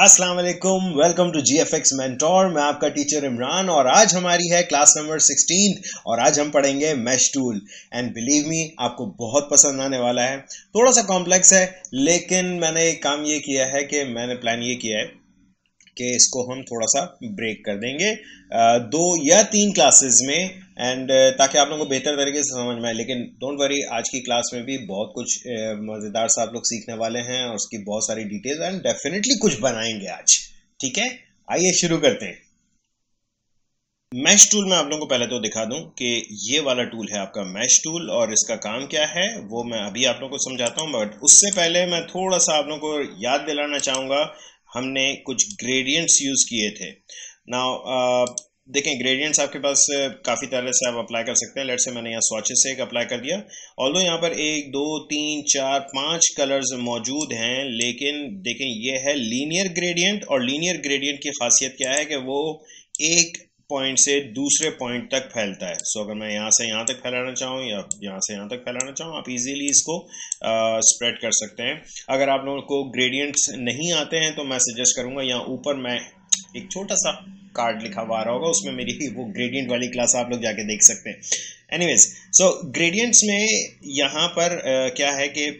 अस्सलाम वालेकुम, welcome to GFX mentor. मैं आपका टीचर इमरान और आज हमारी है क्लास नंबर 16 और आज हम पढ़ेंगे mash tool. And believe me, आपको बहुत पसंद आने वाला है। थोड़ा सा कॉम्प्लेक्स है, लेकिन मैंने एक काम ये किया है कि मैंने प्लान ये किया है कि इसको हम थोड़ा सा ब्रेक कर देंगे 2 या 3 क्लासेस में, एंड ताकि आप लोगों को बेहतर तरीके से समझ में आए। लेकिन डोंट वरी, आज की क्लास में भी बहुत कुछ मज़ेदार सा आप लोग सीखने वाले हैं और उसकी बहुत सारी डिटेल्स एंड डेफिनेटली कुछ बनाएंगे आज। ठीक है, आइए शुरू करते हैं। मैश टूल मैं आप लोगों को पहले तो दिखा दूं कि ये वाला टूल है आपका मैश टूल और इसका काम क्या है वो मैं अभी आप लोगों को समझाता हूं। बट उससे पहले मैं थोड़ा सा आप लोगों को याद दिलाना चाहूँगा, हमने कुछ ग्रेडियंट्स यूज़ किए थे। नाउ देखें, ग्रेडियंट्स आपके पास काफ़ी तरह से आप अप्लाई कर सकते हैं। लेट्स से मैंने यहाँ स्वॉचेस से एक अप्लाई कर दिया। ऑल्दो यहाँ पर 1 2 3 4 5 कलर्स मौजूद हैं, लेकिन देखें ये है लीनियर ग्रेडियंट। और लीनियर ग्रेडियंट की खासियत क्या है कि वो एक पॉइंट से दूसरे पॉइंट तक फैलता है। सो अगर मैं यहाँ से यहाँ तक फैलाना चाहूँ या यहाँ से यहाँ तक फैलाना चाहूँ, आप इजीली इसको स्प्रेड कर सकते हैं। अगर आप लोगों को ग्रेडियंट्स नहीं आते हैं तो मैं सजेस्ट करूँगा, यहाँ ऊपर मैं एक छोटा सा कार्ड लिखा हुआ आ रहा होगा, उसमें मेरी वो ग्रेडियंट वाली क्लास आप लोग जाके देख सकते हैं। एनीवेज, सो ग्रेडियंट्स में यहाँ पर क्या है कि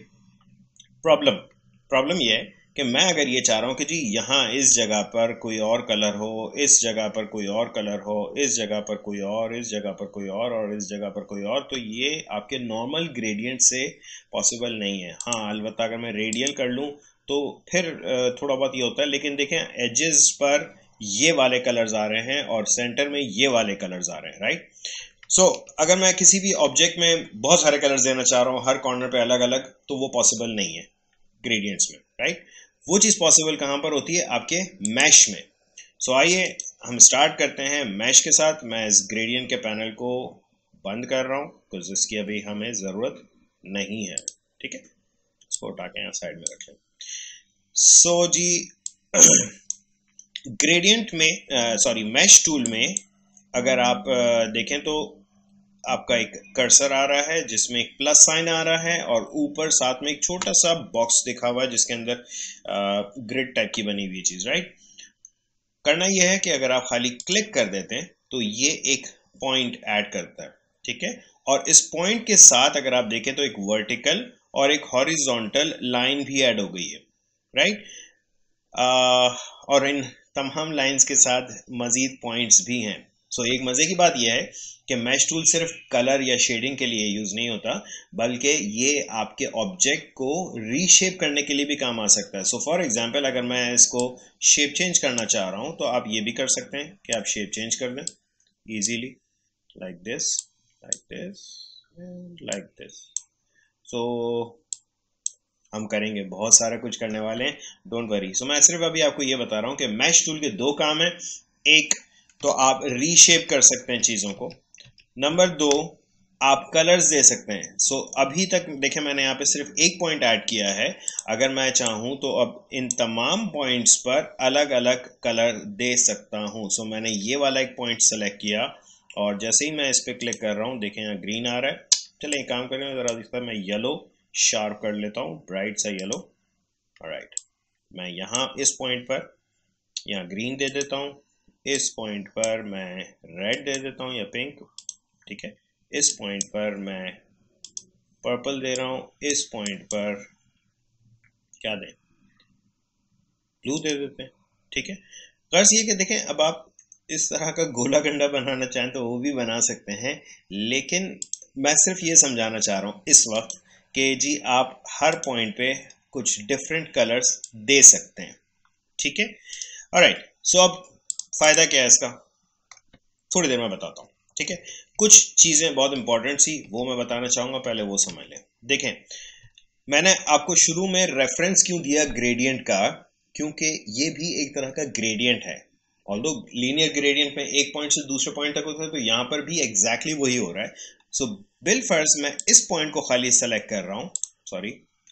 प्रॉब्लम ये है कि मैं अगर ये चाह रहा हूँ कि जी यहाँ इस जगह पर कोई और कलर हो, इस जगह पर कोई और कलर हो, इस जगह पर कोई और, इस जगह पर कोई और इस जगह पर कोई और, तो ये आपके नॉर्मल ग्रेडियंट से पॉसिबल नहीं है। हाँ, अलबत्ता अगर मैं रेडियल कर लूँ तो फिर थोड़ा बहुत ये होता है। लेकिन देखें, एजेस पर ये वाले कलर्स आ रहे हैं और सेंटर में ये वाले कलर्स आ रहे हैं, राइट। सो अगर मैं किसी भी ऑब्जेक्ट में बहुत सारे कलर्स देना चाह रहा हूँ हर कॉर्नर पे अलग अलग, तो वो पॉसिबल नहीं है ग्रेडियंट्स में, राइट। वो चीज़ पॉसिबल कहाँ पर होती है? आपके मैश में। सो आइए हम स्टार्ट करते हैं मैश के साथ। मैं इस ग्रेडियंट के पैनल को बंद कर रहा हूँ क्योंकि इसकी अभी हमें ज़रूरत नहीं है। ठीक है, इसको उठा के यहाँ साइड में रख लें। सो जी ग्रेडियंट में सॉरी मैश टूल में अगर आप देखें तो आपका एक कर्सर आ रहा है जिसमें एक प्लस साइन आ रहा है और ऊपर साथ में एक छोटा सा बॉक्स दिखा हुआ है जिसके अंदर ग्रिड टाइप की बनी हुई चीज, राइट। करना यह है कि अगर आप खाली क्लिक कर देते हैं तो ये एक पॉइंट ऐड करता है, ठीक है। और इस पॉइंट के साथ अगर आप देखें तो एक वर्टिकल और एक हॉरिजॉन्टल लाइन भी ऐड हो गई है, राइट। और इन तमाम लाइंस के साथ मजीद पॉइंट्स भी हैं। सो एक मज़े की बात यह है कि मैश टूल सिर्फ कलर या शेडिंग के लिए यूज़ नहीं होता, बल्कि ये आपके ऑब्जेक्ट को रीशेप करने के लिए भी काम आ सकता है। सो फॉर एग्जांपल, अगर मैं इसको शेप चेंज करना चाह रहा हूँ तो आप ये भी कर सकते हैं कि आप शेप चेंज कर दें easily, like this, like this, like this. So हम करेंगे, बहुत सारा कुछ करने वाले हैं, डोंट वरी। सो मैं सिर्फ अभी आपको ये बता रहा हूँ कि मैश टूल के 2 काम हैं। एक तो आप रीशेप कर सकते हैं चीज़ों को, नंबर 2 आप कलर्स दे सकते हैं। सो अभी तक देखें, मैंने यहाँ पे सिर्फ एक पॉइंट ऐड किया है। अगर मैं चाहूँ तो अब इन तमाम पॉइंट्स पर अलग अलग कलर दे सकता हूँ। सो मैंने ये वाला एक पॉइंट सेलेक्ट किया और जैसे ही मैं इस पर क्लिक कर रहा हूँ, देखें यहाँ ग्रीन आ रहा है। चलें एक काम करें, ज़रा इस पर मैं येलो शार्प कर लेता हूँ, ब्राइट सा येलो। ऑलराइट, मैं यहाँ इस पॉइंट पर यहाँ ग्रीन दे देता हूँ, इस पॉइंट पर मैं रेड दे देता हूँ या पिंक, ठीक है। इस पॉइंट पर मैं पर्पल दे रहा हूँ, इस पॉइंट पर क्या दें, ब्लू दे देते हैं, ठीक है। गर्ज ये कि देखें, अब आप इस तरह का गोला गंडा बनाना चाहें तो वो भी बना सकते हैं, लेकिन मैं सिर्फ ये समझाना चाह रहा हूँ इस वक्त कि जी आप हर पॉइंट पे कुछ डिफरेंट कलर्स दे सकते हैं, ठीक है। ऑलराइट, सो अब फ़ायदा क्या है इसका, थोड़ी देर में बताता हूँ, ठीक है। कुछ चीज़ें बहुत इंपॉर्टेंट सी वो मैं बताना चाहूँगा, पहले वो समझ लें। देखें, मैंने आपको शुरू में रेफरेंस क्यों दिया ग्रेडियंट का, क्योंकि ये भी एक तरह का ग्रेडियंट है। ऑल्दो लीनियर ग्रेडियंट में एक पॉइंट से दूसरे पॉइंट तक होता है, तो यहाँ पर भी एग्जैक्टली वही हो रहा है। सो बिल फर्स्ट मैं इस पॉइंट को खाली सेलेक्ट कर रहा हूँ, सॉरी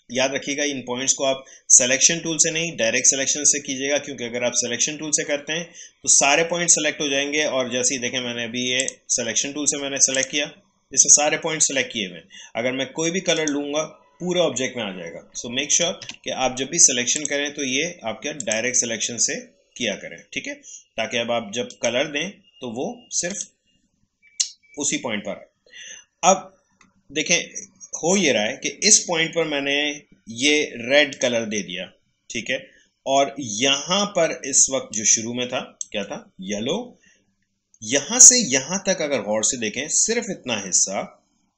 याद रखिएगा इन पॉइंट्स को आप सिलेक्शन टूल से नहीं, डायरेक्ट सिलेक्शन से कीजिएगा, क्योंकि अगर आप सिलेक्शन टूल से करते हैं तो सारे पॉइंट सेलेक्ट हो जाएंगे। और जैसे ही देखें, मैंने अभी ये सिलेक्शन टूल से मैंने सेलेक्ट किया, इससे सारे पॉइंट सेलेक्ट किए हुए। अगर मैं कोई भी कलर लूँगा पूरा ऑब्जेक्ट में आ जाएगा। सो मेक श्योर कि आप जब भी सिलेक्शन करें तो ये आपका डायरेक्ट सिलेक्शन से किया करें, ठीक है, ताकि अब आप जब कलर दें तो वो सिर्फ उसी पॉइंट पर आए। अब देखें हो ये रहा है कि इस पॉइंट पर मैंने ये रेड कलर दे दिया, ठीक है, और यहां पर इस वक्त जो शुरू में था क्या था, येलो। यहां से यहां तक अगर गौर से देखें सिर्फ इतना हिस्सा,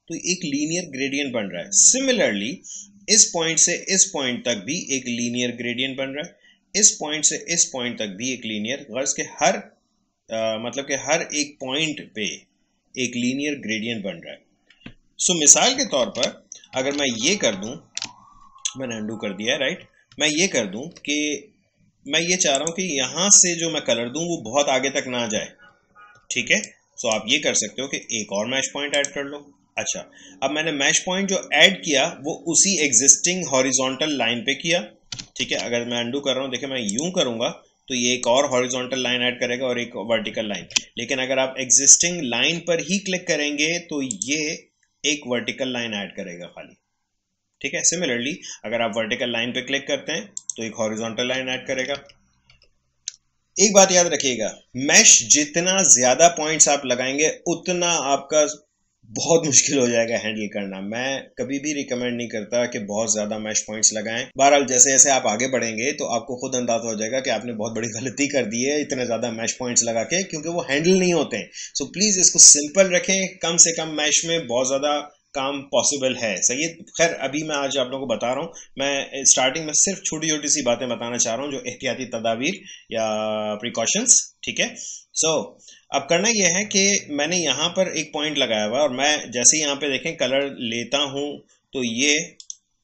तो एक लीनियर ग्रेडियंट बन रहा है। सिमिलरली इस पॉइंट से इस पॉइंट तक भी एक लीनियर ग्रेडियंट बन रहा है, इस पॉइंट से इस पॉइंट तक भी एक लीनियर, गर्ज के हर मतलब कि हर एक पॉइंट पे एक लीनियर ग्रेडियंट बन रहा है। सो मिसाल के तौर पर अगर मैं ये कर दूं, मैंने अंडू कर दिया है, राइट, मैं ये कर दूं कि मैं ये चाह रहा हूं कि यहां से जो मैं कलर दूं वो बहुत आगे तक ना जाए, ठीक है। सो आप ये कर सकते हो कि एक और मैश पॉइंट ऐड कर लो। अच्छा, अब मैंने मैश पॉइंट जो ऐड किया वो उसी एग्जिस्टिंग हॉरिजॉन्टल लाइन पे किया, ठीक है। अगर मैं अंडू कर रहा हूं, देखिए मैं यूं करूंगा तो ये एक और हॉरिजॉन्टल लाइन ऐड करेगा और एक वर्टिकल लाइन, लेकिन अगर आप एग्जिस्टिंग लाइन पर ही क्लिक करेंगे तो ये एक वर्टिकल लाइन ऐड करेगा खाली, ठीक है। सिमिलरली अगर आप वर्टिकल लाइन पे क्लिक करते हैं तो एक हॉरिजॉन्टल लाइन ऐड करेगा। एक बात याद रखिएगा, मैश जितना ज्यादा पॉइंट्स आप लगाएंगे उतना आपका बहुत मुश्किल हो जाएगा हैंडल करना। मैं कभी भी रिकमेंड नहीं करता कि बहुत ज्यादा मैश पॉइंट्स लगाएं। बहरहाल जैसे जैसे आप आगे बढ़ेंगे तो आपको खुद अंदाजा हो जाएगा कि आपने बहुत बड़ी गलती कर दी है इतने ज्यादा मैश पॉइंट्स लगा के, क्योंकि वो हैंडल नहीं होते हैं। सो प्लीज इसको सिंपल रखें, कम से कम मैश में बहुत ज्यादा काम पॉसिबल है, सही है। खैर अभी मैं आज आप लोगों को बता रहा हूँ, मैं स्टार्टिंग में सिर्फ छोटी छोटी सी बातें बताना चाह रहा हूँ जो एहतियाती तदाबीर या प्रिकॉशंस, ठीक है। सो अब करना यह है कि मैंने यहाँ पर एक पॉइंट लगाया हुआ है और मैं जैसे ही यहाँ पे देखें कलर लेता हूँ तो ये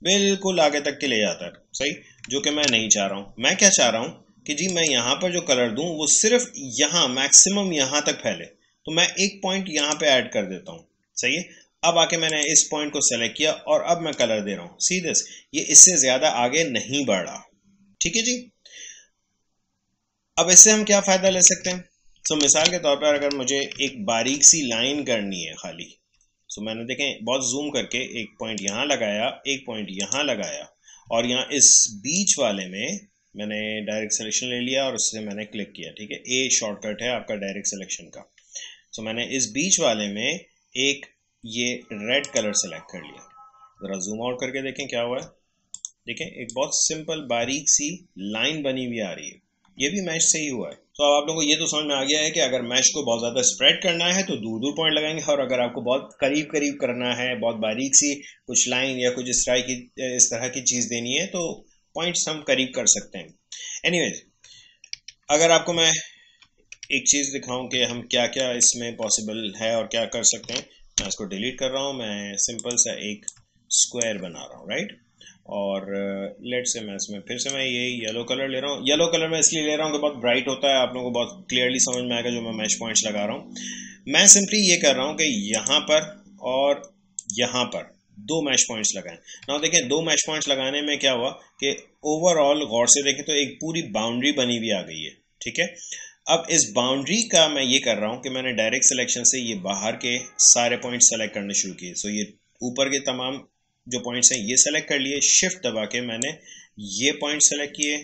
बिल्कुल आगे तक के ले जाता है, सही, जो कि मैं नहीं चाह रहा हूँ। मैं क्या चाह रहा हूँ कि जी मैं यहाँ पर जो कलर दूँ वो सिर्फ यहाँ मैक्सिमम यहाँ तक फैले, तो मैं एक पॉइंट यहाँ पे ऐड कर देता हूँ, सही है। अब आके मैंने इस पॉइंट को सेलेक्ट किया और अब मैं कलर दे रहा हूँ, सी दिस, ये इससे ज्यादा आगे नहीं बढ़ रहा, ठीक है जी। अब इससे हम क्या फायदा ले सकते हैं? सो मिसाल के तौर पर अगर मुझे एक बारीक सी लाइन करनी है खाली, सो मैंने देखें बहुत जूम करके एक पॉइंट यहाँ लगाया, एक पॉइंट यहाँ लगाया, और यहाँ इस बीच वाले में मैंने डायरेक्ट सिलेक्शन ले लिया और उससे मैंने क्लिक किया, ठीक है। ए शॉर्टकट है आपका डायरेक्ट सिलेक्शन का। सो मैंने इस बीच वाले में एक ये रेड कलर सेलेक्ट कर लिया। जरा जूम आउट करके देखें क्या हुआ है। देखें एक बहुत सिंपल बारीक सी लाइन बनी हुई आ रही है, ये भी मैश से ही हुआ है। तो अब आप लोगों को ये तो समझ में आ गया है कि अगर मैश को बहुत ज़्यादा स्प्रेड करना है तो दूर दूर पॉइंट लगाएंगे, और अगर आपको बहुत करीब करीब करना है, बहुत बारीक सी कुछ लाइन या कुछ इस तरह की चीज़ देनी है तो पॉइंट्स हम करीब कर सकते हैं। एनीवेज, अगर आपको मैं एक चीज़ दिखाऊं कि हम क्या क्या इसमें पॉसिबल है और क्या कर सकते हैं, मैं इसको डिलीट कर रहा हूँ। मैं सिंपल सा एक स्क्वायर बना रहा हूँ, राइट, और लेट से मैं इसमें फिर से मैं ये येलो कलर ले रहा हूँ। येलो कलर मैं इसलिए ले रहा हूँ कि बहुत ब्राइट होता है, आप लोगों को बहुत क्लियरली समझ में आएगा जो मैं मैश पॉइंट्स लगा रहा हूँ। मैं सिंपली ये कर रहा हूँ कि यहाँ पर और यहाँ पर दो मैश पॉइंट्स लगाएं ना। देखें दो मैश पॉइंट्स लगाने में क्या हुआ कि ओवरऑल गौर से देखें तो एक पूरी बाउंड्री बनी हुई आ गई है, ठीक है। अब इस बाउंड्री का मैं ये कर रहा हूँ कि मैंने डायरेक्ट सिलेक्शन से ये बाहर के सारे पॉइंट सेलेक्ट करने शुरू किए। सो ये ऊपर के तमाम जो पॉइंट्स हैं ये सेलेक्ट कर लिए, शिफ्ट दबा के मैंने ये पॉइंट सेलेक्ट किए,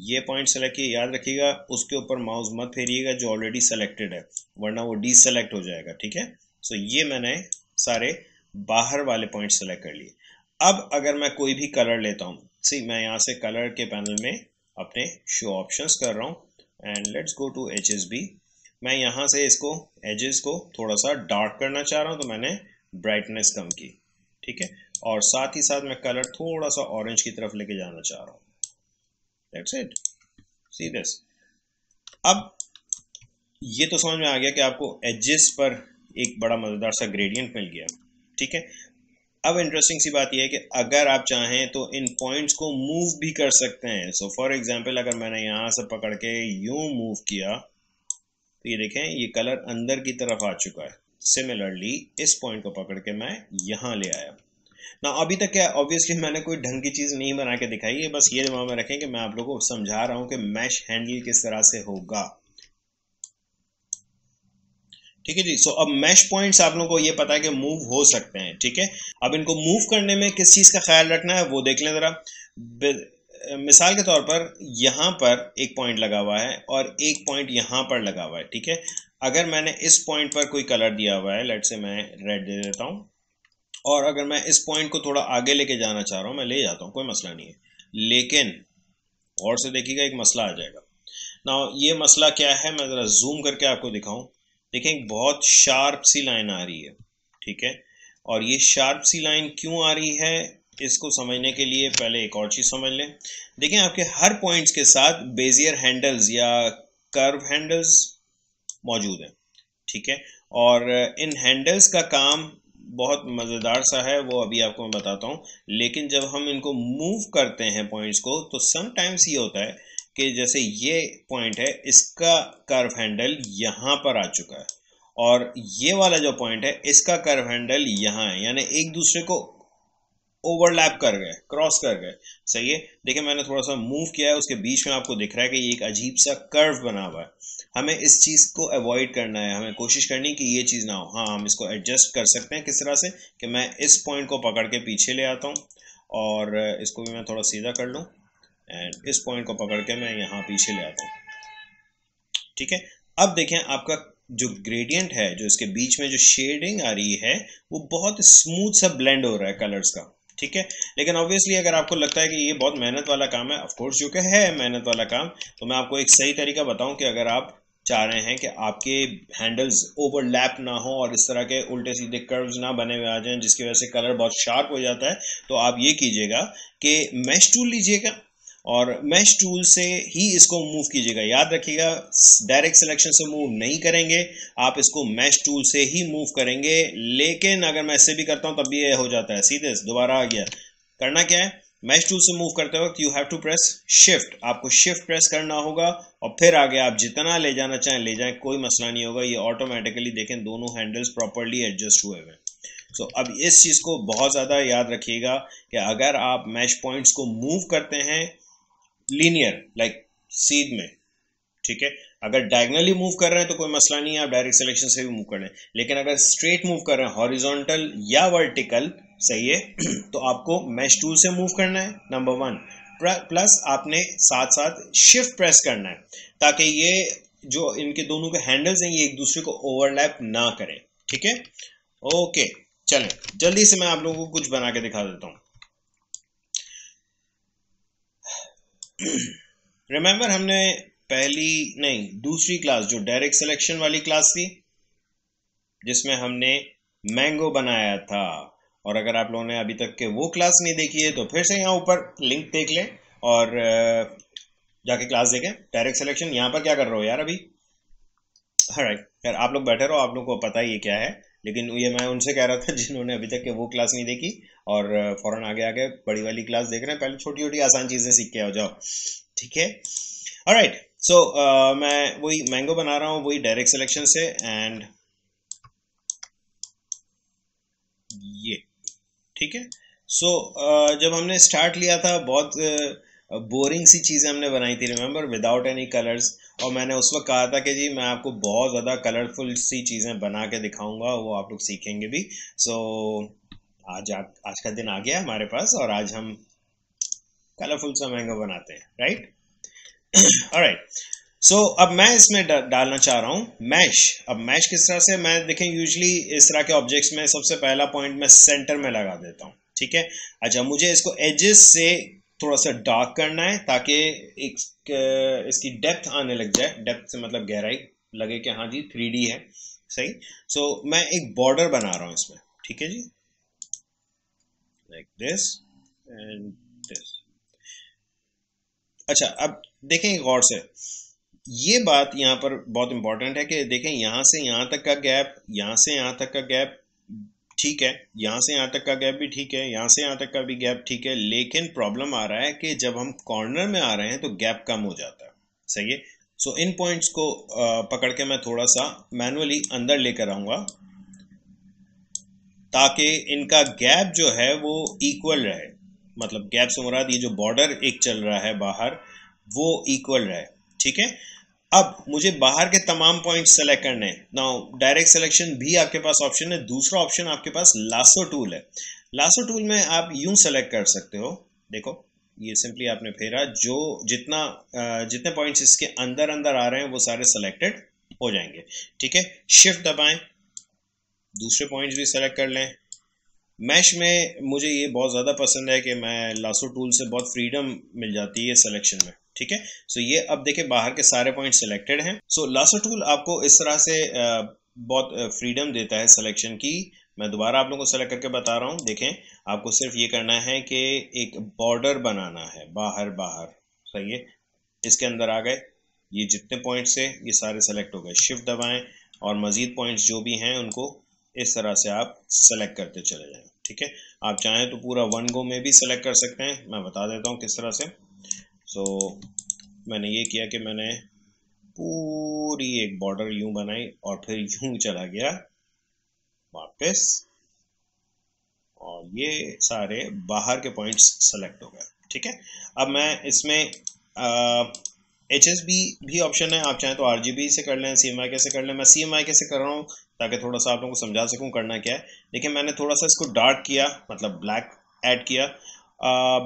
ये पॉइंट सेलेक्ट किए। याद रखिएगा उसके ऊपर माउस मत फेरिएगा जो ऑलरेडी सेलेक्टेड है, वरना वो डीसेलेक्ट हो जाएगा, ठीक है। सो ये मैंने सारे बाहर वाले पॉइंट सेलेक्ट कर लिए। अब अगर मैं कोई भी कलर लेता हूँ, सी मैं यहाँ से कलर के पैनल में अपने शो ऑप्शंस कर रहा हूँ and let's go to HSB। मैं यहाँ से इसको एजेस को थोड़ा सा डार्क करना चाह रहा हूँ तो मैंने ब्राइटनेस कम की, ठीक है, और साथ ही साथ मैं कलर थोड़ा सा ऑरेंज की तरफ लेके जाना चाह रहा हूँ। That's it, see this. अब ये तो समझ में आ गया कि आपको एजेस पर एक बड़ा मजेदार सा ग्रेडियंट मिल गया, ठीक है। अब इंटरेस्टिंग सी बात यह है कि अगर आप चाहें तो इन पॉइंट्स को मूव भी कर सकते हैं। सो फॉर एग्जांपल अगर मैंने यहाँ से पकड़ के यूं मूव किया तो ये देखें ये कलर अंदर की तरफ आ चुका है। सिमिलरली इस पॉइंट को पकड़ के मैं यहाँ ले आया ना। अभी तक क्या ऑब्वियसली मैंने कोई ढंग की चीज़ नहीं बना के दिखाई है, बस ये दिमाग में रखें कि मैं आप लोगों को समझा रहा हूँ कि मैश हैंडल किस तरह से होगा, ठीक है जी। सो अब मैश पॉइंट्स आप लोगों को ये पता है कि मूव हो सकते हैं, ठीक है। अब इनको मूव करने में किस चीज़ का ख्याल रखना है वो देख लें ज़रा। मिसाल के तौर पर यहाँ पर एक पॉइंट लगा हुआ है और एक पॉइंट यहाँ पर लगा हुआ है, ठीक है। अगर मैंने इस पॉइंट पर कोई कलर दिया हुआ है, लेट्स से मैं रेड दे देता हूँ, और अगर मैं इस पॉइंट को थोड़ा आगे लेके जाना चाह रहा हूँ, मैं ले जाता हूँ, कोई मसला नहीं है। लेकिन और से देखिएगा एक मसला आ जाएगा ना। ये मसला क्या है, मैं ज़रा जूम करके आपको दिखाऊं। देखें एक बहुत शार्प सी लाइन आ रही है, ठीक है। और ये शार्प सी लाइन क्यों आ रही है, इसको समझने के लिए पहले एक और चीज़ समझ लें। देखें आपके हर पॉइंट्स के साथ बेजियर हैंडल्स या कर्व हैंडल्स मौजूद हैं, ठीक है। और इन हैंडल्स का काम बहुत मज़ेदार सा है, वो अभी आपको मैं बताता हूँ। लेकिन जब हम इनको मूव करते हैं पॉइंट्स को, तो समटाइम्स ये होता है कि जैसे ये पॉइंट है, इसका कर्व हैंडल यहाँ पर आ चुका है और ये वाला जो पॉइंट है इसका कर्व हैंडल यहाँ है, यानी एक दूसरे को ओवरलैप कर गए, क्रॉस कर गए। सही है। देखिए मैंने थोड़ा सा मूव किया है, उसके बीच में आपको दिख रहा है कि ये एक अजीब सा कर्व बना हुआ है। हमें इस चीज़ को अवॉइड करना है, हमें कोशिश करनी कि ये चीज़ ना हो। हाँ, हम इसको एडजस्ट कर सकते हैं किस तरह से कि मैं इस पॉइंट को पकड़ के पीछे ले आता हूँ और इसको भी मैं थोड़ा सीधा कर लूँ एंड इस पॉइंट को पकड़ के मैं यहाँ पीछे ले आता हूँ, ठीक है। अब देखें आपका जो ग्रेडियंट है, जो इसके बीच में जो शेडिंग आ रही है, वो बहुत स्मूथ सा ब्लेंड हो रहा है कलर्स का, ठीक है। लेकिन ऑब्वियसली अगर आपको लगता है कि ये बहुत मेहनत वाला काम है, ऑफ कोर्स जो कि है मेहनत वाला काम, तो मैं आपको एक सही तरीका बताऊं कि अगर आप चाह रहे हैं कि आपके हैंडल्स ओवरलैप ना हो और इस तरह के उल्टे सीधे कर्व्स ना बने हुए आ जाएं जिसकी वजह से कलर बहुत शार्प हो जाता है, तो आप ये कीजिएगा कि मैश टूल लीजिएगा और मैश टूल से ही इसको मूव कीजिएगा। याद रखिएगा डायरेक्ट सिलेक्शन से मूव नहीं करेंगे, आप इसको मैश टूल से ही मूव करेंगे। लेकिन अगर मैं इससे भी करता हूं तब भी ये हो जाता है, सीधे दोबारा आ गया। करना क्या है, मैश टूल से मूव करते वक्त you have to press shift, आपको शिफ्ट प्रेस करना होगा और फिर आगे आप जितना ले जाना चाहें ले जाएं, कोई मसला नहीं होगा। ये ऑटोमेटिकली देखें दोनों हैंडल्स प्रॉपरली एडजस्ट हुए हुए। सो अब इस चीज़ को बहुत ज़्यादा याद रखिएगा कि अगर आप मैश पॉइंट्स को मूव करते हैं लीनियर लाइक सीध में, ठीक है, अगर डायगनली मूव कर रहे हैं तो कोई मसला नहीं है, आप डायरेक्ट सिलेक्शन से भी मूव कर लें। लेकिन अगर स्ट्रेट मूव कर रहे हैं, हॉरिजॉन्टल या वर्टिकल, सही है, तो आपको मैश टूल से मूव करना है, नंबर 1। प्लस आपने साथ साथ शिफ्ट प्रेस करना है ताकि ये जो इनके दोनों के हैंडल्स हैं ये एक दूसरे को ओवरलैप ना करें, ठीक है। ओके, चलें जल्दी से मैं आप लोगों को कुछ बना के दिखा देता हूँ। रिमेंबर हमने दूसरी क्लास जो डायरेक्ट सिलेक्शन वाली क्लास थी जिसमें हमने मैंगो बनाया था, और अगर आप लोगों ने अभी तक के वो क्लास नहीं देखी है तो फिर से यहाँ ऊपर लिंक देख लें और जाके क्लास देखें। डायरेक्ट सिलेक्शन यहाँ पर क्या कर रहे हो यार अभी, राइट यार, आप लोग बैठे रहो, आप लोग को पता ही ये क्या है। लेकिन ये मैं उनसे कह रहा था जिन्होंने अभी तक के वो क्लास नहीं देखी और फौरन आगे आगे बड़ी वाली क्लास देख रहे हैं। पहले छोटी छोटी आसान चीज़ें सीख के आ जाओ, ठीक है। ऑलराइट, सो मैं वही मैंगो बना रहा हूँ, वही डायरेक्ट सिलेक्शन से। एंड ये ठीक है। सो जब हमने स्टार्ट लिया था बहुत बोरिंग सी चीज़ें हमने बनाई थी, रिमेंबर, विदाउट एनी कलर्स। और मैंने उस वक्त कहा था कि जी मैं आपको बहुत ज़्यादा कलरफुल सी चीज़ें बना के दिखाऊंगा, वो आप लोग सीखेंगे भी। सो आज का दिन आ गया हमारे पास और आज हम कलरफुल सा मैंगो बनाते हैं, राइट। ऑलराइट, सो अब मैं इसमें डालना चाह रहा हूँ मैश। अब मैश किस तरह से, मैं देखें यूजली इस तरह के ऑब्जेक्ट्स में सबसे पहला पॉइंट मैं सेंटर में लगा देता हूँ, ठीक है। अच्छा, मुझे इसको एजेस से थोड़ा सा डार्क करना है ताकि इसकी डेप्थ आने लग जाए। डेप्थ से मतलब गहराई लगे कि हाँ जी 3D है, सही। सो मैं एक बॉर्डर बना रहा हूँ इसमें, ठीक है जी, लाइक दिस एंड दिस। अच्छा, अब देखें गौर से, ये बात यहाँ पर बहुत इंपॉर्टेंट है कि देखें यहाँ से यहाँ तक का गैप, यहाँ से यहाँ तक का गैप ठीक है, यहाँ से यहाँ तक का गैप भी ठीक है, यहाँ से यहाँ तक का भी गैप ठीक है। लेकिन प्रॉब्लम आ रहा है कि जब हम कॉर्नर में आ रहे हैं तो गैप कम हो जाता है, सही है। सो इन पॉइंट्स को पकड़ के मैं थोड़ा सा मैनुअली अंदर लेकर आऊँगा ताकि इनका गैप जो है वो इक्वल रहे। मतलब गैप से मुराद ये जो बॉर्डर एक चल रहा है बाहर वो इक्वल रहे, ठीक है। अब मुझे बाहर के तमाम पॉइंट सेलेक्ट करने हैं। नाउ डायरेक्ट सिलेक्शन भी आपके पास ऑप्शन है। दूसरा ऑप्शन आपके पास लासो टूल है। लासो टूल में आप यूं सेलेक्ट कर सकते हो, देखो ये सिंपली आपने फेरा, जो जितने पॉइंट्स इसके अंदर अंदर आ रहे हैं वो सारे सेलेक्टेड हो जाएंगे। ठीक है, शिफ्ट दबाएं, दूसरे पॉइंट्स भी सेलेक्ट कर लें। मैश में मुझे ये बहुत ज़्यादा पसंद है कि मैं लासो टूल से बहुत फ्रीडम मिल जाती है सिलेक्शन में। ठीक है, सो ये अब देखिए बाहर के सारे पॉइंट सिलेक्टेड हैं। सो लासो टूल आपको इस तरह से बहुत फ्रीडम देता है सिलेक्शन की। मैं दोबारा आप लोगों को सेलेक्ट करके बता रहा हूँ। देखें, आपको सिर्फ ये करना है कि एक बॉर्डर बनाना है बाहर बाहर। सही है, इसके अंदर आ गए, ये जितने पॉइंट्स है ये सारे सेलेक्ट हो गए। शिफ्ट दबाएं और मज़ीद पॉइंट्स जो भी हैं उनको इस तरह से आप सेलेक्ट करते चले जाएं। ठीक है, आप चाहें तो पूरा वन गो में भी सेलेक्ट कर सकते हैं। मैं बता देता हूँ किस तरह से। सो मैंने ये किया कि मैंने पूरी एक बॉर्डर यूं बनाई और फिर यूं चला गया वापस, और ये सारे बाहर के पॉइंट्स सेलेक्ट हो गए। ठीक है, अब मैं इसमें HSB भी ऑप्शन है, आप चाहें तो RGB से कर लें, CMYK से कर लें। मैं CMYK से कर रहा हूँ ताकि थोड़ा सा आप लोगों को समझा सकूँ करना क्या है। देखिए मैंने थोड़ा सा इसको डार्क किया, मतलब ब्लैक ऐड किया।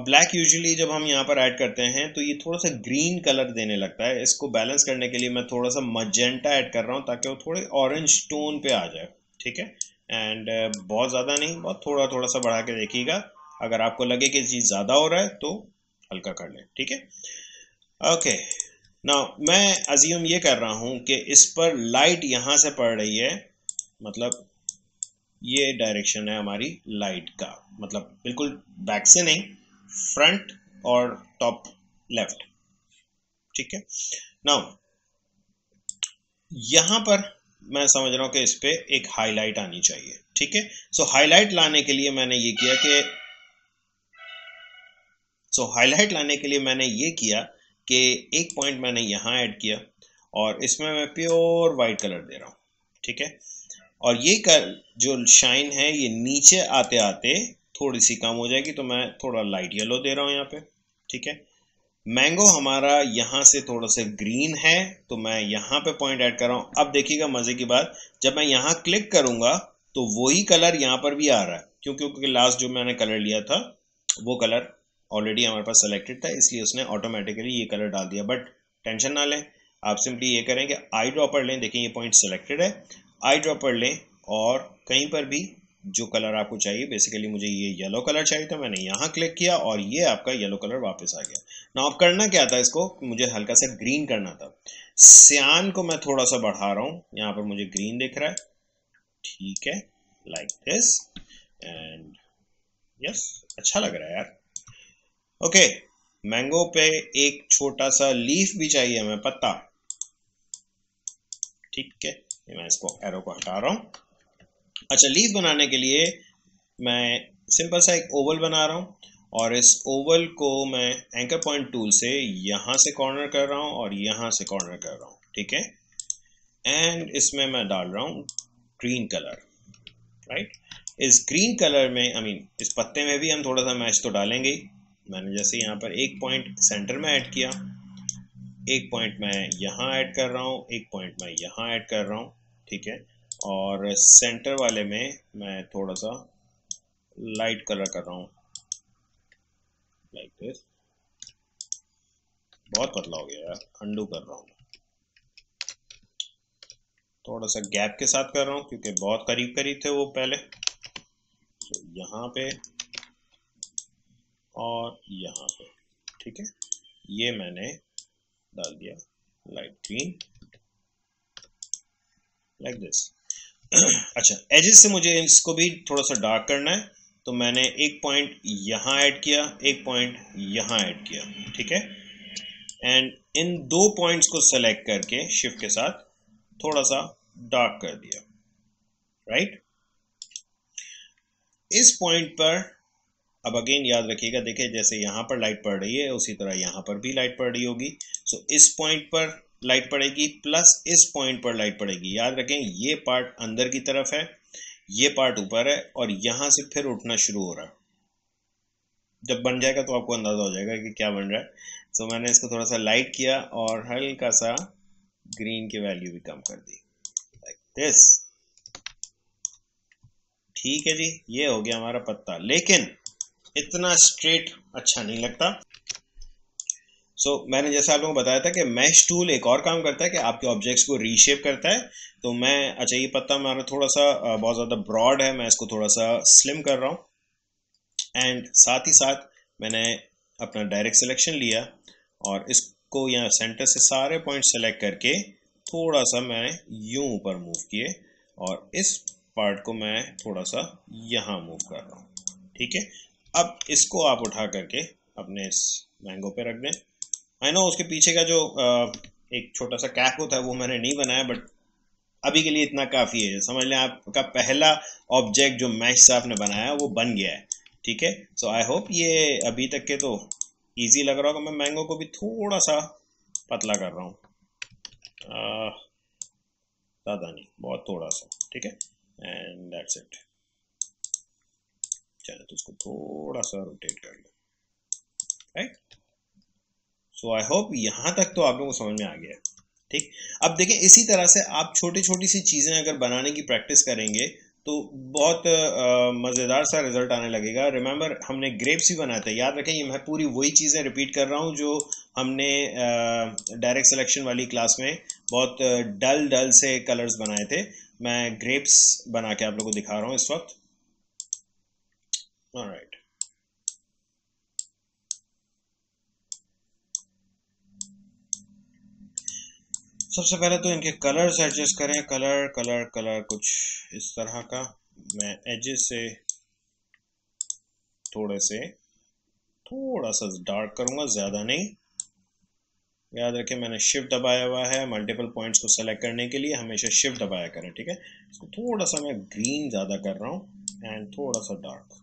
ब्लैक यूजुअली जब हम यहाँ पर ऐड करते हैं तो ये थोड़ा सा ग्रीन कलर देने लगता है। इसको बैलेंस करने के लिए मैं थोड़ा सा मजेंटा ऐड कर रहा हूँ ताकि वो थोड़े ऑरेंज टोन पे आ जाए। ठीक है, एंड बहुत ज़्यादा नहीं, बहुत थोड़ा थोड़ा सा बढ़ा के देखिएगा। अगर आपको लगे कि चीज़ ज़्यादा हो रहा है तो हल्का कर लें। ठीक है, ओके। नाउ मैं अज्यूम ये कर रहा हूं कि इस पर लाइट यहां से पड़ रही है, मतलब ये डायरेक्शन है हमारी लाइट का, मतलब बिल्कुल बैक से नहीं, फ्रंट और टॉप लेफ्ट। ठीक है, नाउ यहां पर मैं समझ रहा हूं कि इस पे एक हाईलाइट आनी चाहिए। ठीक है, सो हाईलाइट लाने के लिए मैंने ये किया कि कि एक पॉइंट मैंने यहाँ ऐड किया और इसमें मैं प्योर वाइट कलर दे रहा हूँ। ठीक है, और ये जो शाइन है ये नीचे आते आते थोड़ी सी कम हो जाएगी, तो मैं थोड़ा लाइट येलो दे रहा हूँ यहाँ पे। ठीक है, मैंगो हमारा यहाँ से थोड़ा सा ग्रीन है तो मैं यहाँ पे पॉइंट ऐड कर रहा हूँ। अब देखिएगा मजे की बात, जब मैं यहाँ क्लिक करूंगा तो वही कलर यहाँ पर भी आ रहा है, क्योंकि लास्ट जो मैंने कलर लिया था वो कलर ऑलरेडी हमारे पास सेलेक्टेड था, इसलिए उसने ऑटोमेटिकली ये कलर डाल दिया। बट टेंशन ना लें, आप सिंपली ये करें कि आई ड्रॉपर लें। देखिए ये पॉइंट सेलेक्टेड है, आई ड्रॉपर लें और कहीं पर भी जो कलर आपको चाहिए, बेसिकली मुझे ये येलो कलर चाहिए था, मैंने यहाँ क्लिक किया और ये आपका येलो कलर वापस आ गया। ना अब करना क्या था, इसको मुझे हल्का सा ग्रीन करना था। सियान को मैं थोड़ा सा बढ़ा रहा हूँ, यहाँ पर मुझे ग्रीन दिख रहा है। ठीक है, लाइक दिस, एंड यस, अच्छा लग रहा है यार। ओके, मैंगो पे एक छोटा सा लीफ भी चाहिए हमें, पत्ता। ठीक है, मैं इसको एरो को हटा रहा हूँ। अच्छा, लीफ बनाने के लिए मैं सिंपल सा एक ओवल बना रहा हूँ और इस ओवल को मैं एंकर पॉइंट टूल से यहाँ से कॉर्नर कर रहा हूँ और यहाँ से कॉर्नर कर रहा हूँ। ठीक है, एंड इसमें मैं डाल रहा हूँ ग्रीन कलर। राइट, इस ग्रीन कलर में इस पत्ते में भी हम थोड़ा सा मैच तो डालेंगे ही। मैंने जैसे यहाँ पर एक पॉइंट सेंटर में ऐड किया, एक पॉइंट मैं यहाँ ऐड कर रहा हूँ, एक पॉइंट मैं यहाँ ऐड कर रहा हूँ। ठीक है, और सेंटर वाले में मैं थोड़ा सा लाइट कलर कर रहा हूँ, लाइक दिस। बहुत पतला हो गया यार, अंडू कर रहा हूँ। थोड़ा सा गैप के साथ कर रहा हूँ क्योंकि बहुत करीब करीब थे वो पहले। तो यहाँ पे और यहाँ पे। ठीक है, ये मैंने डाल दिया लाइट ग्रीन, लाइक दिस। अच्छा, एजेस से मुझे इसको भी थोड़ा सा डार्क करना है, तो मैंने एक पॉइंट यहाँ ऐड किया, एक पॉइंट यहाँ ऐड किया। ठीक है, एंड इन दो पॉइंट्स को सेलेक्ट करके शिफ्ट के साथ थोड़ा सा डार्क कर दिया। राइट, इस पॉइंट पर अब अगेन याद रखिएगा, देखिए जैसे यहाँ पर लाइट पड़ रही है उसी तरह यहाँ पर भी लाइट पड़ रही होगी। सो इस पॉइंट पर लाइट पड़ेगी प्लस इस पॉइंट पर लाइट पड़ेगी। याद रखें ये पार्ट अंदर की तरफ है, ये पार्ट ऊपर है और यहाँ से फिर उठना शुरू हो रहा है। जब बन जाएगा तो आपको अंदाजा हो जाएगा कि क्या बन रहा है। सो मैंने इसको थोड़ा सा लाइट किया और हल्का सा ग्रीन की वैल्यू भी कम कर दी, लाइक दिस। ठीक है जी, ये हो गया हमारा पत्ता, लेकिन इतना स्ट्रेट अच्छा नहीं लगता। मैंने जैसा आप लोगों को बताया था कि मैश टूल एक और काम करता है कि आपके ऑब्जेक्ट्स को रीशेप करता है। तो मैं, अच्छा ये पत्ता हमारा थोड़ा सा बहुत ज़्यादा ब्रॉड है, मैं इसको थोड़ा सा स्लिम कर रहा हूँ। एंड साथ ही साथ मैंने अपना डायरेक्ट सिलेक्शन लिया और इसको यहाँ सेंटर से सारे पॉइंट सेलेक्ट करके थोड़ा सा मैं यूं ऊपर मूव किए और इस पार्ट को मैं थोड़ा सा यहाँ मूव कर रहा हूँ। ठीक है, अब इसको आप उठा करके अपने इस मैंगो पे रख दें। आई नो उसके पीछे का जो एक छोटा सा कैप होता है वो मैंने नहीं बनाया, बट अभी के लिए इतना काफ़ी है। समझ लें आपका पहला ऑब्जेक्ट जो मैश से आपने बनाया वो बन गया है। ठीक है, सो आई होप ये अभी तक के तो इजी लग रहा होगा। मैं मैंगो को भी थोड़ा सा पतला कर रहा हूँ, ज़्यादा नहीं, बहुत थोड़ा सा। ठीक है, एंड दैट्स इट। चलो तो इसको थोड़ा सा रोटेट कर लो, राइट। सो आई होप यहाँ तक तो आप लोगों को समझ में आ गया। ठीक, अब देखें इसी तरह से आप छोटी छोटी सी चीज़ें अगर बनाने की प्रैक्टिस करेंगे तो बहुत मज़ेदार सा रिजल्ट आने लगेगा। रिमेंबर हमने ग्रेप्स भी बनाए थे, याद रखें ये मैं पूरी वही चीज़ें रिपीट कर रहा हूँ जो हमने डायरेक्ट सिलेक्शन वाली क्लास में बहुत डल डल से कलर्स बनाए थे। मैं ग्रेप्स बना के आप लोगों को दिखा रहा हूँ इस वक्त। ऑलराइट, सबसे पहले तो इनके कलर्स एडजस्ट करें। कलर कलर कलर कुछ इस तरह का। मैं एजेस से थोड़ा सा डार्क करूंगा, ज़्यादा नहीं। याद रखें मैंने शिफ्ट दबाया हुआ है मल्टीपल पॉइंट्स को सेलेक्ट करने के लिए, हमेशा शिफ्ट दबाया करें। ठीक है, इसको थोड़ा सा मैं ग्रीन ज़्यादा कर रहा हूँ एंड थोड़ा सा डार्क।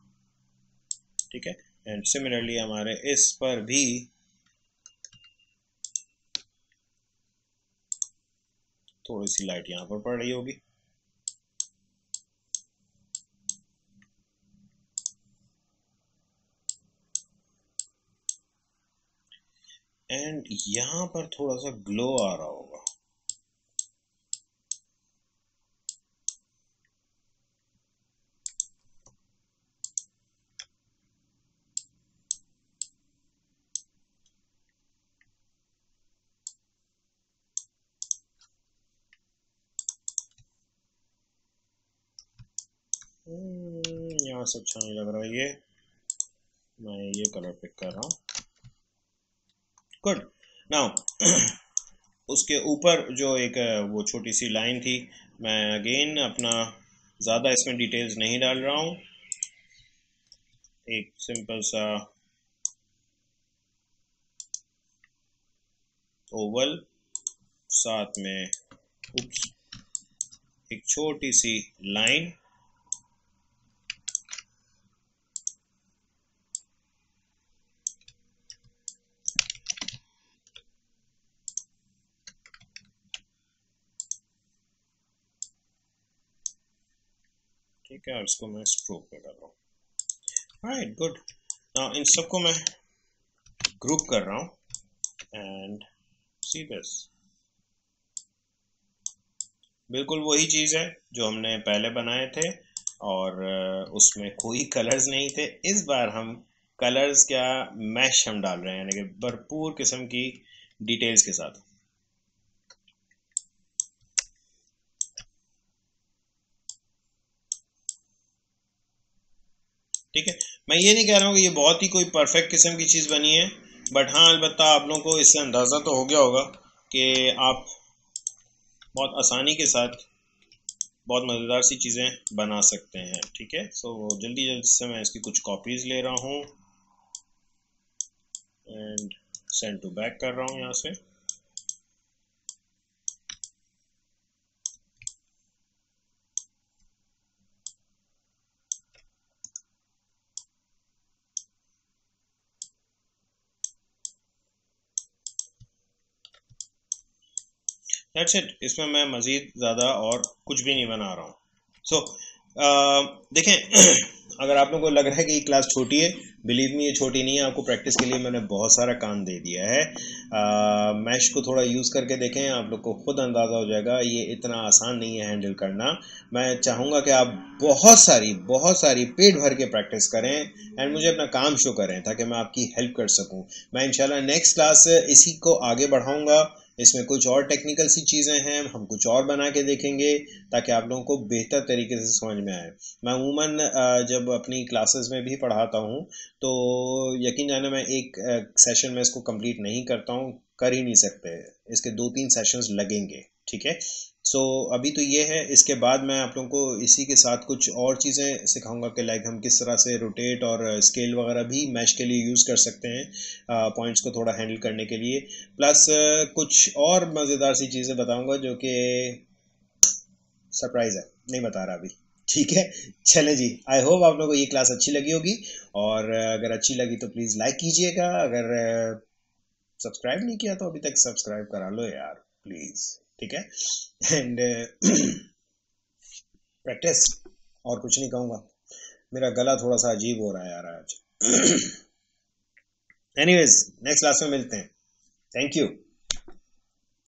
ठीक है, एंड सिमिलरली हमारे इस पर भी थोड़ी सी लाइट यहाँ पर पड़ रही होगी। एंड यहाँ पर थोड़ा सा ग्लो आ रहा होगा। यहाँ से अच्छा नहीं लग रहा है ये, मैं ये कलर पिक कर रहा हूँ। गुड, नाउ उसके ऊपर जो एक वो छोटी सी लाइन थी, मैं अगेन अपना ज़्यादा इसमें डिटेल्स नहीं डाल रहा हूँ, एक सिंपल सा ओवल, साथ में एक छोटी सी लाइन। ठीक है, और इसको मैं स्ट्रोक पे कर रहा हूँ। Right, good. नाउ इन सबको मैं ग्रुप कर रहा हूँ एंड सी दिस। बिल्कुल वही चीज़ है जो हमने पहले बनाए थे और उसमें कोई कलर्स नहीं थे। इस बार हम कलर्स क्या, मैश हम डाल रहे हैं, यानी कि भरपूर किस्म की डिटेल्स के साथ। ठीक है, मैं ये नहीं कह रहा हूँ कि ये बहुत ही कोई परफेक्ट किस्म की चीज़ बनी है, बट हाँ अलबत्ता आप लोगों को इससे अंदाज़ा तो हो गया होगा कि आप बहुत आसानी के साथ बहुत मज़ेदार सी चीज़ें बना सकते हैं। ठीक है, सो जल्दी जल्दी से मैं इसकी कुछ कॉपीज़ ले रहा हूँ एंड सेंड टू बैक कर रहा हूँ यहाँ से। दैट्स इट, इसमें मैं मज़ीद ज़्यादा और कुछ भी नहीं बना रहा हूँ। सो देखें अगर आप लोगों को लग रहा है कि ये क्लास छोटी है, बिलीव मी ये छोटी नहीं है। आपको प्रैक्टिस के लिए मैंने बहुत सारा काम दे दिया है। मैश को थोड़ा यूज़ करके देखें, आप लोग को खुद अंदाज़ा हो जाएगा ये इतना आसान नहीं है हैंडल करना। मैं चाहूँगा कि आप बहुत सारी पेट भर के प्रैक्टिस करें एंड मुझे अपना काम शो करें ताकि मैं आपकी हेल्प कर सकूँ। मैं इंशाल्लाह नेक्स्ट क्लास इसी को आगे बढ़ाऊँगा। इसमें कुछ और टेक्निकल सी चीज़ें हैं, हम कुछ और बना के देखेंगे ताकि आप लोगों को बेहतर तरीके से समझ में आए। मैं अमूमन जब अपनी क्लासेस में भी पढ़ाता हूँ तो यकीन जाने मैं एक सेशन में इसको कंप्लीट नहीं करता हूँ, कर ही नहीं सकते, इसके 2-3 सेशंस लगेंगे। ठीक है, सो अभी तो ये है। इसके बाद मैं आप लोगों को इसी के साथ कुछ और चीज़ें सिखाऊंगा कि लाइक हम किस तरह से रोटेट और स्केल वगैरह भी मैश के लिए यूज़ कर सकते हैं, पॉइंट्स को थोड़ा हैंडल करने के लिए। प्लस कुछ और मज़ेदार सी चीज़ें बताऊंगा जो कि सरप्राइज़ है, नहीं बता रहा अभी। ठीक है, चले जी। आई होप आप लोगों को ये क्लास अच्छी लगी होगी, और अगर अच्छी लगी तो प्लीज़ लाइक कीजिएगा। अगर सब्सक्राइब नहीं किया तो अभी तक सब्सक्राइब करा लो यार प्लीज़। ठीक है, एंड प्रैक्टिस, और कुछ नहीं कहूँगा। मेरा गला थोड़ा सा अजीब हो रहा है यार आज। एनीवेज, नेक्स्ट क्लास में मिलते हैं। Thank you.